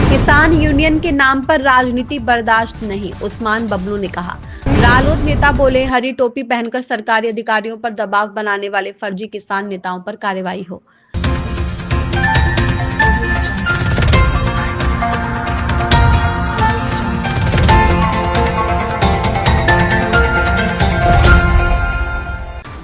किसान यूनियन के नाम पर राजनीति बर्दाश्त नहीं, उस्मान बबलू ने कहा। रालोद नेता बोले, हरी टोपी पहनकर सरकारी अधिकारियों पर दबाव बनाने वाले फर्जी किसान नेताओं पर कार्रवाई हो।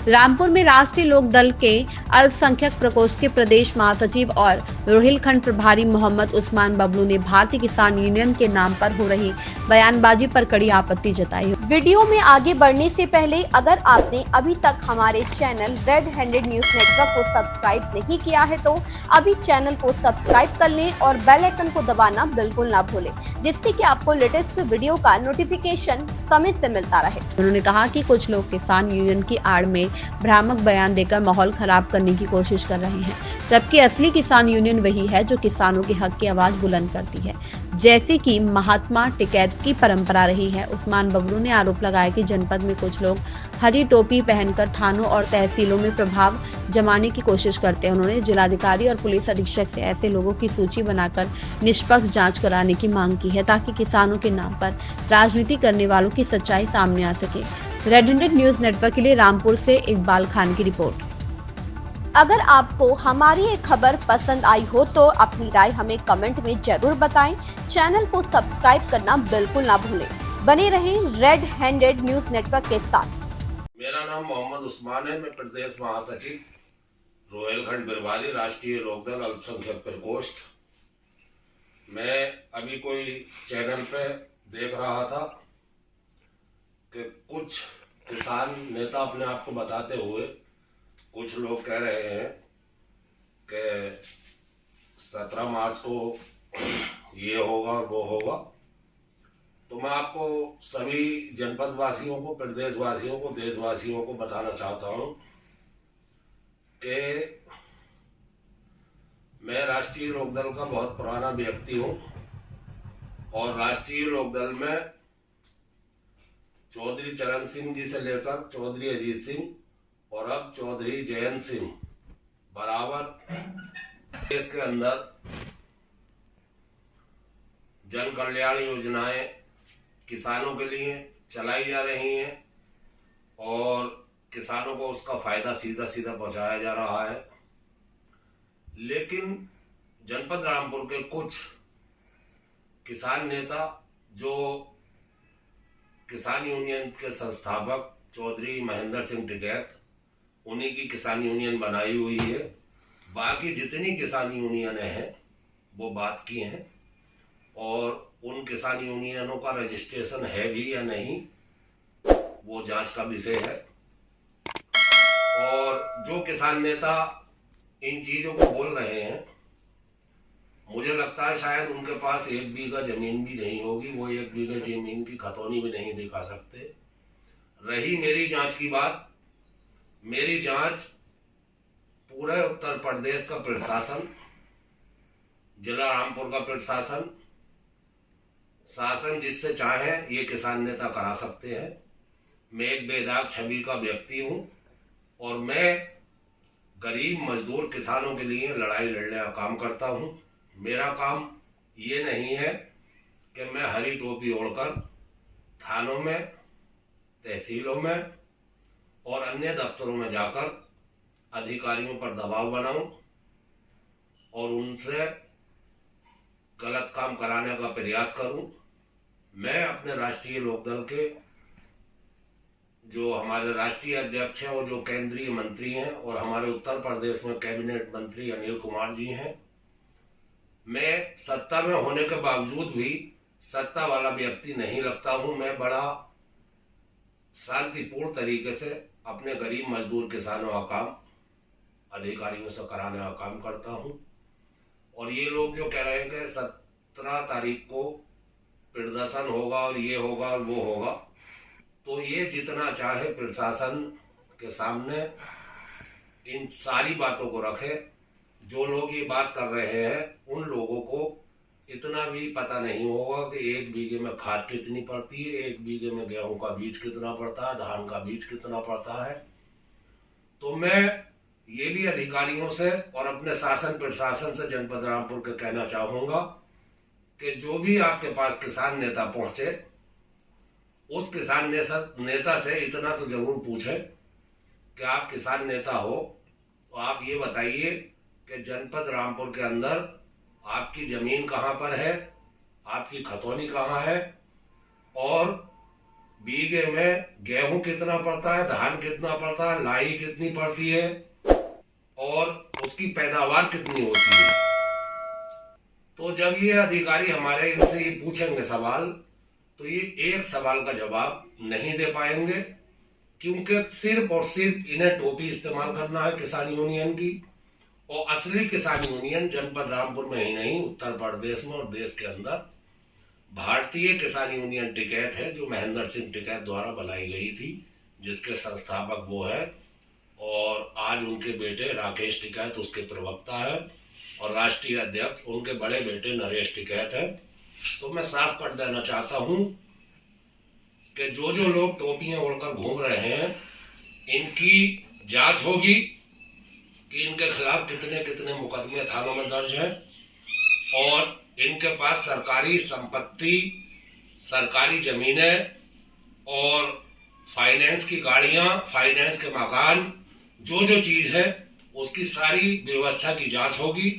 रामपुर में राष्ट्रीय लोक दल के अल्पसंख्यक प्रकोष्ठ के प्रदेश महासचिव और रोहिलखंड प्रभारी मोहम्मद उस्मान बबलू ने भारतीय किसान यूनियन के नाम पर हो रही बयानबाजी पर कड़ी आपत्ति जताई। वीडियो में आगे बढ़ने से पहले अगर आपने अभी तक हमारे channel red handed news network को सब्सक्राइब नहीं किया है तो अभी चैनल को सब्सक्राइब कर लें और बेल आइकन को दबाना बिल्कुल ना भूलें, जिससे कि आपको लेटेस्ट वीडियो का नोटिफिकेशन समय से मिलता रहे। उन्होंने कहा कि कुछ लोग किसान यूनियन की आड़ में भ्रामक बयान देकर माहौल खराब करने की कोशिश कर रहे हैं, जबकि असली किसान यूनियन वही है जो किसानों के हक की आवाज बुलंद करती है, जैसी कि महात्मा टिकैत की परंपरा रही है। उस्मान बबलू ने आरोप लगाया कि जनपद में कुछ लोग हरी टोपी पहनकर थानों और तहसीलों में प्रभाव जमाने की कोशिश करते हैं। उन्होंने जिलाधिकारी और पुलिस अधीक्षक से ऐसे लोगों की सूची बनाकर निष्पक्ष जांच कराने की मांग की है, ताकि किसानों के नाम पर राजनीति करने वालों की सच्चाई सामने आ सके। रेड हैंडेड न्यूज नेटवर्क के लिए रामपुर से इकबाल खान की रिपोर्ट। अगर आपको हमारी ये खबर पसंद आई हो तो अपनी राय हमें कमेंट में जरूर बताएं। चैनल को सब्सक्राइब करना बिल्कुल ना भूलें। बने रहें रेड हैंडेड न्यूज नेटवर्क के साथ। मेरा नाम मोहम्मद उस्मान है। मैं प्रदेश महासचिव रोहिलखंड प्रभारी राष्ट्रीय लोकदल अल्पसंख्यक प्रकोष्ठ। मैं अभी कोई चैनल पे देख रहा था कि कुछ किसान नेता अपने आप को बताते हुए कुछ लोग कह रहे हैं कि 17 मार्च को ये होगा और वो होगा। तो मैं आपको सभी जनपद वासियों को, प्रदेश वासियों को, देशवासियों को बताना चाहता हूं कि मैं राष्ट्रीय लोकदल का बहुत पुराना व्यक्ति हूं और राष्ट्रीय लोकदल में चौधरी चरण सिंह जी से लेकर चौधरी अजीत सिंह और अब चौधरी जयंत सिंह बराबर देश के अंदर जन कल्याण योजनाएं किसानों के लिए चलाई जा रही हैं और किसानों को उसका फायदा सीधा सीधा पहुंचाया जा रहा है। लेकिन जनपद रामपुर के कुछ किसान नेता जो किसान यूनियन के संस्थापक चौधरी महेंद्र सिंह टिकैत, उन्हीं की किसान यूनियन बनाई हुई है। बाकी जितनी किसान यूनियनें हैं वो बात की हैं और उन किसान यूनियनों का रजिस्ट्रेशन है भी या नहीं वो जांच का विषय है। और जो किसान नेता इन चीज़ों को बोल रहे हैं, मुझे लगता है शायद उनके पास 1 बीघा जमीन भी नहीं होगी, वो 1 बीघा जमीन की खतौनी भी नहीं दिखा सकते। रही मेरी जांच की बात, मेरी जांच पूरे उत्तर प्रदेश का प्रशासन, जिला रामपुर का प्रशासन, शासन जिससे चाहे ये किसान नेता करा सकते हैं। मैं एक बेदाग छवि का व्यक्ति हूं और मैं गरीब मजदूर किसानों के लिए लड़ाई लड़ने का काम करता हूं। मेरा काम ये नहीं है कि मैं हरी टोपी ओढ़कर थानों में, तहसीलों में और अन्य दफ्तरों में जाकर अधिकारियों पर दबाव बनाऊं और उनसे गलत काम कराने का प्रयास करूं। मैं अपने राष्ट्रीय लोकदल के जो हमारे राष्ट्रीय अध्यक्ष हैं और जो केंद्रीय मंत्री हैं और हमारे उत्तर प्रदेश में कैबिनेट मंत्री अनिल कुमार जी हैं, मैं सत्ता में होने के बावजूद भी सत्ता वाला व्यक्ति नहीं लगता हूं। मैं बड़ा शांतिपूर्ण तरीके से अपने गरीब मजदूर किसानों का काम अधिकारियों से कराने का काम करता हूं। और ये लोग जो कह रहे हैं कि 17 तारीख को प्रदर्शन होगा और ये होगा और वो होगा, तो ये जितना चाहे प्रशासन के सामने इन सारी बातों को रखे। जो लोग ये बात कर रहे हैं उन लोगों को इतना भी पता नहीं होगा कि 1 बीघे में खाद कितनी पड़ती है, 1 बीघे में गेहूं का बीज कितना पड़ता है, धान का बीज कितना पड़ता है। तो मैं ये भी अधिकारियों से और अपने शासन प्रशासन से जनपद रामपुर के कहना चाहूँगा कि जो भी आपके पास किसान नेता पहुंचे उस किसान नेता से इतना तो जरूर पूछें कि आप किसान नेता हो तो आप ये बताइए कि जनपद रामपुर के अंदर आपकी जमीन कहाँ पर है, आपकी खतौनी कहाँ है, और बीघे में गेहूं कितना पड़ता है, धान कितना पड़ता है, लाई कितनी पड़ती है और उसकी पैदावार कितनी होती है। तो जब ये अधिकारी हमारे इनसे ये पूछेंगे सवाल, तो ये एक सवाल का जवाब नहीं दे पाएंगे, क्योंकि सिर्फ और सिर्फ इन्हें टोपी इस्तेमाल करना है किसान यूनियन की। और असली किसान यूनियन जनपद रामपुर में ही नहीं, उत्तर प्रदेश में और देश के अंदर भारतीय किसान यूनियन टिकैत है, जो महेंद्र सिंह टिकैत द्वारा बनाई गई थी, जिसके संस्थापक वो है और आज उनके बेटे राकेश टिकैत उसके प्रवक्ता है और राष्ट्रीय अध्यक्ष उनके बड़े बेटे नरेश टिकैत है। तो मैं साफ कर देना चाहता हूं कि जो जो लोग टोपियां ओढ़कर घूम रहे हैं, इनकी जांच होगी कि इनके खिलाफ कितने कितने मुकदमे थानों में दर्ज हैं और इनके पास सरकारी संपत्ति, सरकारी जमीनें और फाइनेंस की गाड़ियां, फाइनेंस के मकान, जो जो चीज है उसकी सारी व्यवस्था की जांच होगी।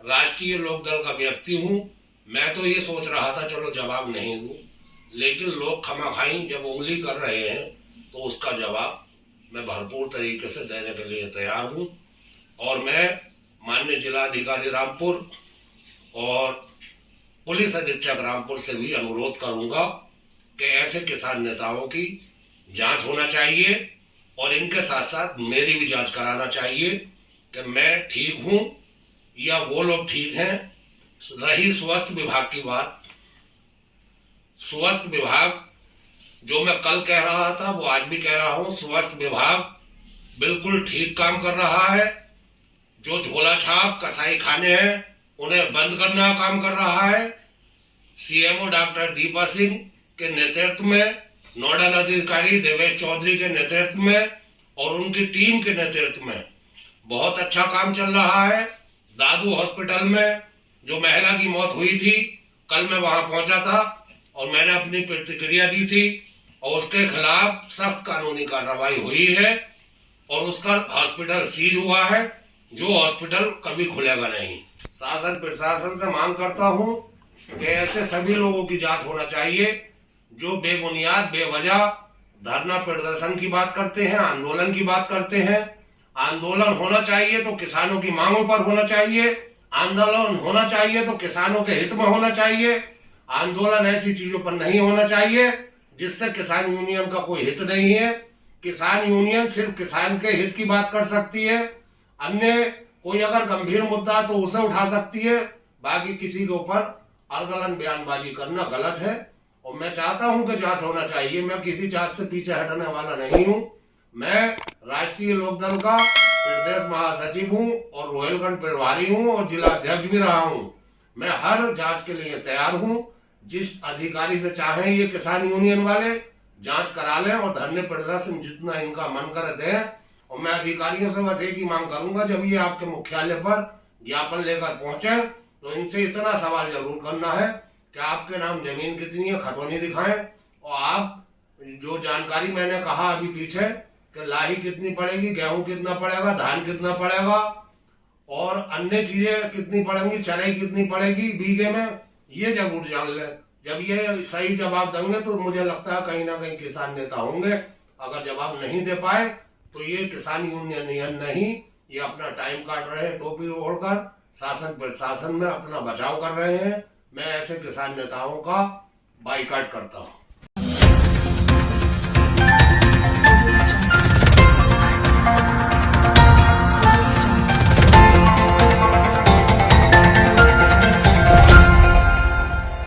राष्ट्रीय लोकदल का व्यक्ति हूं, मैं तो ये सोच रहा था चलो जवाब नहीं दूं, लेकिन लोग खमाखाई जब उंगली कर रहे हैं तो उसका जवाब मैं भरपूर तरीके से देने के लिए तैयार हूं। और मैं माननीय जिलाधिकारी रामपुर और पुलिस अधीक्षक रामपुर से भी अनुरोध करूंगा कि ऐसे किसान नेताओं की जांच होना चाहिए और इनके साथ साथ मेरी भी जांच कराना चाहिए कि मैं ठीक हूं या वो लोग ठीक हैं। रही स्वास्थ्य विभाग की बात, स्वास्थ्य विभाग जो मैं कल कह रहा था वो आज भी कह रहा हूं, स्वास्थ्य विभाग बिल्कुल ठीक काम कर रहा है। जो झोला छाप कसाई खाने हैं उन्हें बंद करने का काम कर रहा है। सीएमओ डॉक्टर दीपा सिंह के नेतृत्व में, नोडल अधिकारी देवेश चौधरी के नेतृत्व में और उनकी टीम के नेतृत्व में बहुत अच्छा काम चल रहा है। दादू हॉस्पिटल में जो महिला की मौत हुई थी, कल मैं वहां पहुंचा था और मैंने अपनी प्रतिक्रिया दी थी और उसके खिलाफ सख्त कानूनी कार्रवाई हुई है और उसका हॉस्पिटल सील हुआ है, जो हॉस्पिटल कभी खुलेगा नहीं। शासन प्रशासन से मांग करता हूं कि ऐसे सभी लोगों की जांच होना चाहिए जो बेबुनियाद बेवजह धरना प्रदर्शन की बात करते हैं, आंदोलन की बात करते हैं। आंदोलन होना चाहिए तो किसानों की मांगों पर होना चाहिए, आंदोलन होना चाहिए तो किसानों के हित में होना चाहिए। आंदोलन ऐसी चीजों पर नहीं होना चाहिए जिससे किसान यूनियन का कोई हित नहीं है। किसान यूनियन सिर्फ किसान के हित की बात कर सकती है, अन्य कोई अगर गंभीर मुद्दा तो उसे उठा सकती है, बाकी किसी के ऊपर अर्गलन बयानबाजी करना गलत है। और मैं चाहता हूं कि जांच होना चाहिए, मैं किसी जांच से पीछे हटने वाला नहीं हूं। मैं राष्ट्रीय लोकदल का प्रदेश महासचिव हूं और रोहिलखंड प्रभारी हूं और जिला अध्यक्ष भी रहा हूं। मैं हर जांच के लिए तैयार हूं। जिस अधिकारी से चाहें ये किसान यूनियन वाले जांच करा लें और धरने प्रदर्शन जितना इनका मन करे दें। और मैं अधिकारियों से बस एक ही मांग करूंगा, जब ये आपके मुख्यालय पर ज्ञापन लेकर पहुंचे तो इनसे इतना सवाल जरूर करना है कि आपके नाम जमीन कितनी है, खतौनी दिखाएं और आप जो जानकारी मैंने कहा अभी पीछे कि लाही कितनी पड़ेगी, गेहूं कितना पड़ेगा, धान कितना पड़ेगा और अन्य चीजें कितनी पड़ेंगी, चराई कितनी पड़ेगी बीघे में, ये जरूर जान लें। जब ये सही जवाब देंगे तो मुझे लगता है कहीं ना कहीं किसान नेता होंगे। अगर जवाब नहीं दे पाए तो ये किसान यूनियन नहीं, ये अपना टाइम काट रहे हैं टोपी ओढ़कर, शासन प्रशासन में अपना बचाव कर रहे हैं। मैं ऐसे किसान नेताओं का बाइकाट करता हूं।